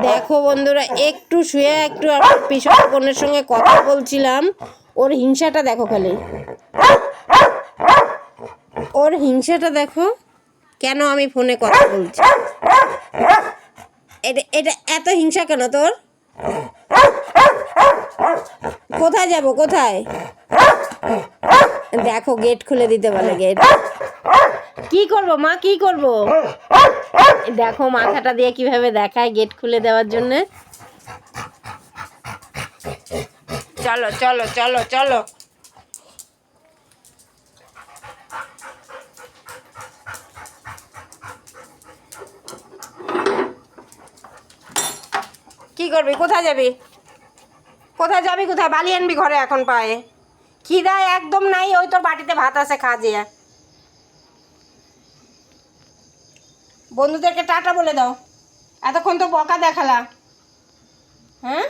দেখো বন্ধুরা, একটু শুয়ে একটু পিছন বোনের সঙ্গে কথা বলছিলাম। ওর হিংসাটা দেখো, খালি ওর হিংসাটা দেখো, কেন আমি ফোনে কথা বলছি। এটা এটা এত হিংসা কেন তোর? কোথায় যাব, কোথায়? দেখো, গেট খুলে দিতে বলে। গেট কি করব মা, কি করব? দেখো মাথাটা দিয়ে কিভাবে দেখায় গেট খুলে দেওয়ার জন্য। চলো চলো চলো চলো। কি করবি, কোথায় যাবি? কোথায় যাবি, কোথায়? বালি আনবি ঘরে এখন পায়ে? খিদায় একদম নাই। ওই তোর বাটিতে ভাত আছে, খা যেয়ে। বন্ধুদেরকে টাটা বলে দাও, এতক্ষণ তো বকা দেখালা। হ্যাঁ।